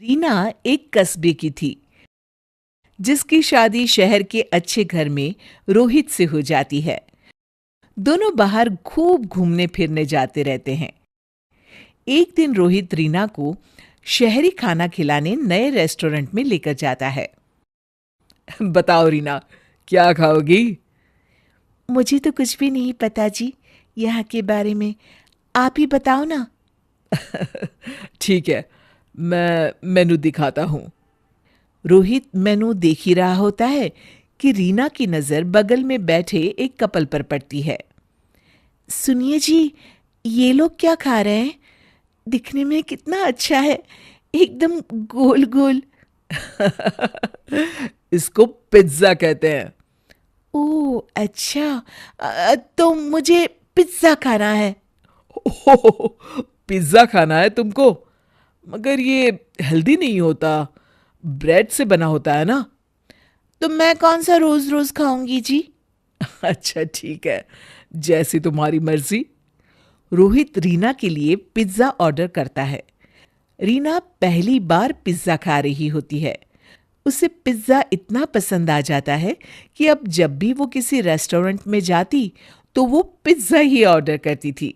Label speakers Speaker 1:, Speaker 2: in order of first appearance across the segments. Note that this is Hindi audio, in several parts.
Speaker 1: रीना एक कस्बे की थी जिसकी शादी शहर के अच्छे घर में रोहित से हो जाती है। दोनों बाहर खूब घूमने फिरने जाते रहते हैं। एक दिन रोहित रीना को शहरी खाना खिलाने नए रेस्टोरेंट में लेकर जाता है। बताओ रीना, क्या खाओगी? मुझे तो कुछ भी नहीं पता जी, यहाँ के बारे में। आप ही बताओ ना। ठीक है, मैं मेनू दिखाता हूँ। रोहित मेनू देख ही रहा होता है कि रीना की नज़र बगल में बैठे एक कपल पर पड़ती है। सुनिए जी, ये लोग क्या खा रहे हैं? दिखने में कितना अच्छा है, एकदम गोल गोल। इसको पिज्ज़ा कहते हैं। ओह अच्छा, तो मुझे पिज्ज़ा खाना है। ओह, पिज्ज़ा खाना है तुमको? मगर ये हेल्दी नहीं होता, ब्रेड से बना होता है ना। तो मैं कौन सा रोज रोज खाऊंगी जी? अच्छा ठीक है, जैसी तुम्हारी मर्जी। रोहित रीना के लिए पिज्ज़ा ऑर्डर करता है। रीना पहली बार पिज्ज़ा खा रही होती है। उसे पिज्ज़ा इतना पसंद आ जाता है कि अब जब भी वो किसी रेस्टोरेंट में जाती तो वो पिज्ज़ा ही ऑर्डर करती थी।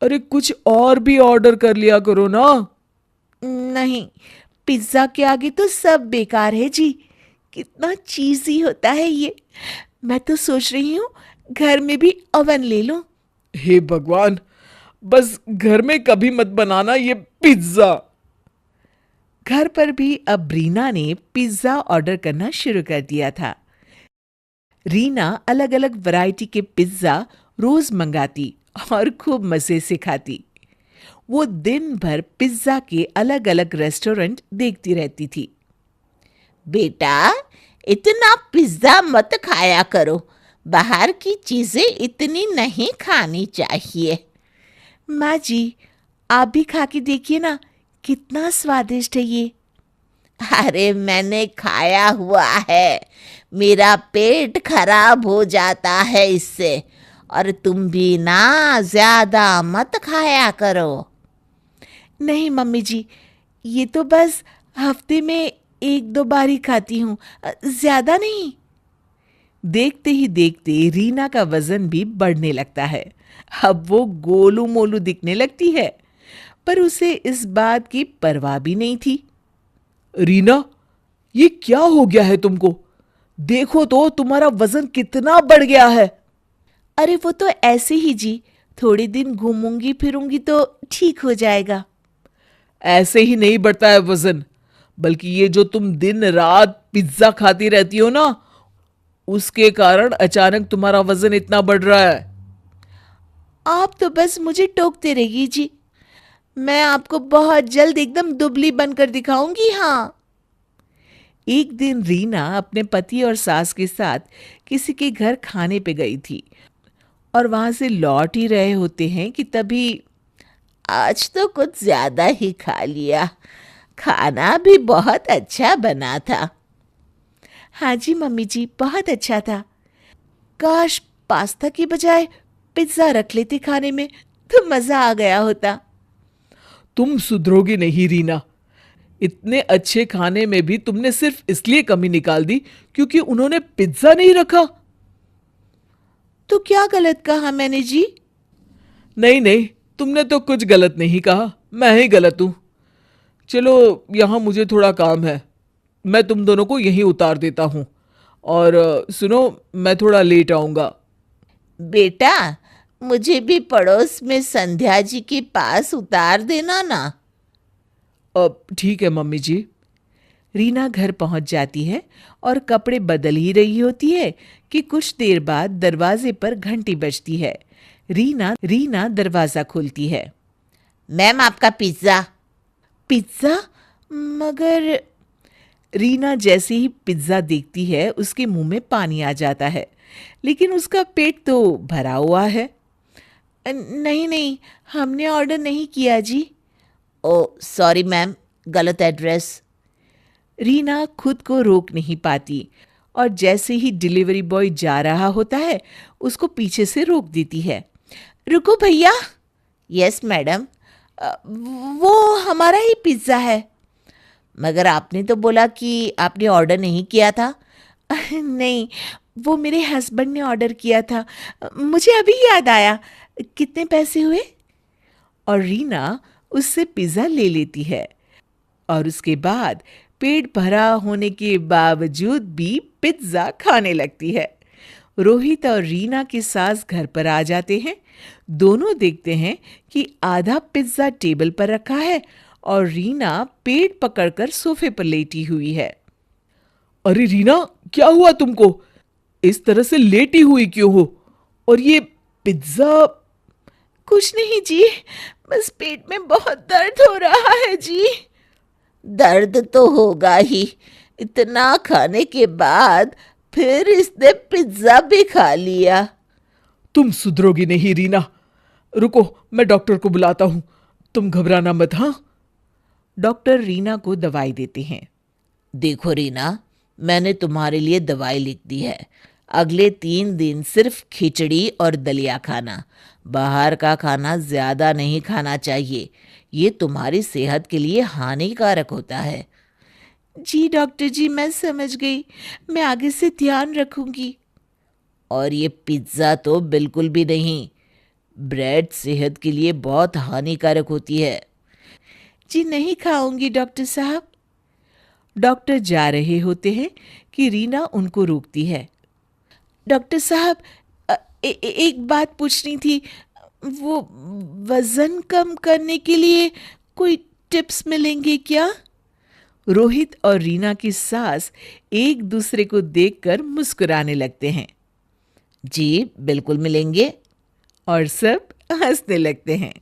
Speaker 1: अरे कुछ और भी ऑर्डर कर लिया करो ना। नहीं, पिज्ज़ा के आगे तो सब बेकार है जी। कितना चीज़ी होता है ये। मैं तो सोच रही हूँ घर में भी ओवन ले लूं। हे भगवान, बस घर में कभी मत बनाना ये पिज्ज़ा। घर पर भी अब रीना ने पिज्ज़ा ऑर्डर करना शुरू कर दिया था। रीना अलग अलग वैरायटी के पिज्ज़ा रोज मंगाती और खूब मज़े से खाती। वो दिन भर पिज्ज़ा के अलग अलग रेस्टोरेंट देखती रहती थी। बेटा, इतना पिज्ज़ा मत खाया करो। बाहर की चीज़ें इतनी नहीं खानी चाहिए। माँ जी, आप भी खा के देखिए ना, कितना स्वादिष्ट है ये। अरे मैंने खाया हुआ है, मेरा पेट खराब हो जाता है इससे। और तुम भी ना ज़्यादा मत खाया करो। नहीं मम्मी जी, ये तो बस हफ्ते में एक दो बार ही खाती हूँ, ज़्यादा नहीं। देखते ही देखते रीना का वजन भी बढ़ने लगता है। अब वो गोलू मोलू दिखने लगती है, पर उसे इस बात की परवाह भी नहीं थी। रीना, ये क्या हो गया है तुमको? देखो तो तुम्हारा वजन कितना बढ़ गया है। अरे वो तो ऐसे ही जी, थोड़े दिन घूमूंगी फिरूंगी तो ठीक हो जाएगा। ऐसे ही नहीं बढ़ता है वजन, बल्कि ये जो तुम दिन रात पिज्जा खाती रहती हो ना, उसके कारण अचानक तुम्हारा वजन इतना बढ़ रहा है। आप तो बस मुझे टोकते रहिए जी, मैं आपको बहुत जल्द एकदम दुबली बनकर दिखाऊंगी। हाँ। एक दिन रीना अपने पति और सास के साथ किसी के घर खाने पे गई थी और वहां से लौट ही रहे होते हैं कि तभी आज तो कुछ ज्यादा ही खा लिया, खाना भी बहुत अच्छा बना था। हाँ जी मम्मी जी, बहुत अच्छा था। काश पास्ता की बजाय पिज्ज़ा रख लेते खाने में, तो मज़ा आ गया होता। तुम सुधरोगी नहीं रीना। इतने अच्छे खाने में भी तुमने सिर्फ इसलिए कमी निकाल दी क्योंकि उन्होंने पिज्ज़ा नहीं रखा। तो क्या गलत कहा मैंने जी? नहीं नहीं, तुमने तो कुछ गलत नहीं कहा, मैं ही गलत हूं। चलो, यहां मुझे थोड़ा काम है, मैं तुम दोनों को यहीं उतार देता हूं। और सुनो, मैं थोड़ा लेट आऊंगा। बेटा, मुझे भी पड़ोस में संध्या जी के पास उतार देना ना। अब ठीक है मम्मी जी। रीना घर पहुंच जाती है और कपड़े बदल ही रही होती है कि कुछ देर बाद दरवाजे पर घंटी बजती है। रीना रीना दरवाजा खोलती है। मैम, आपका पिज्ज़ा। पिज्ज़ा? मगर रीना जैसे ही पिज्ज़ा देखती है उसके मुंह में पानी आ जाता है, लेकिन उसका पेट तो भरा हुआ है। नहीं नहीं, हमने ऑर्डर नहीं किया जी। ओ सॉरी मैम, गलत एड्रेस। रीना खुद को रोक नहीं पाती और जैसे ही डिलीवरी बॉय जा रहा होता है उसको पीछे से रोक देती है। रुको भैया। यस मैडम, वो हमारा ही पिज्ज़ा है।
Speaker 2: मगर आपने तो बोला कि आपने ऑर्डर नहीं किया था।
Speaker 1: नहीं, वो मेरे हस्बैंड ने ऑर्डर किया था। मुझे अभी याद आया। कितने पैसे हुए? और रीना उससे पिज़्ज़ा ले लेती है और उसके बाद पेट भरा होने के बावजूद भी पिज़्ज़ा खाने लगती है। रोहित और रीना की सास घर पर आ जाते हैं। दोनों देखते हैं कि आधा पिज़्ज़ा टेबल पर रखा है और रीना पेट पकड़कर सोफे पर लेटी हुई है। अरे रीना, क्या हुआ तुमको? इस तरह से लेटी हुई क्यों हो? और ये पिज्जा? कुछ नहीं जी, बस पेट में बहुत दर्द हो रहा है जी।
Speaker 2: दर्द तो होगा ही, इतना खाने के बाद फिर इसने पिज्ज़ा भी खा लिया।
Speaker 1: तुम सुधरोगी नहीं रीना। रुको, मैं डॉक्टर को बुलाता हूं। तुम घबराना मत, हाँ? डॉक्टर रीना को दवाई देते हैं।
Speaker 2: देखो रीना, मैंने तुम्हारे लिए दवाई लिख दी है। अगले 3 दिन सिर्फ खिचड़ी और दलिया खाना। बाहर का खाना ज़्यादा नहीं खाना चाहिए, ये तुम्हारी सेहत के लिए हानिकारक होता है।
Speaker 1: जी डॉक्टर जी, मैं समझ गई। मैं आगे से ध्यान रखूंगी।
Speaker 2: और ये पिज़्ज़ा तो बिल्कुल भी नहीं। ब्रेड सेहत के लिए बहुत हानिकारक होती है।
Speaker 1: जी नहीं खाऊंगी डॉक्टर साहब। डॉक्टर जा रहे होते हैं कि रीना उनको रोकती है। डॉक्टर साहब, एक बात पूछनी थी। वो वजन कम करने के लिए कोई टिप्स मिलेंगे क्या? रोहित और रीना की सास एक दूसरे को देखकर मुस्कुराने लगते हैं
Speaker 2: जी बिल्कुल मिलेंगे।
Speaker 1: और सब हंसने लगते हैं।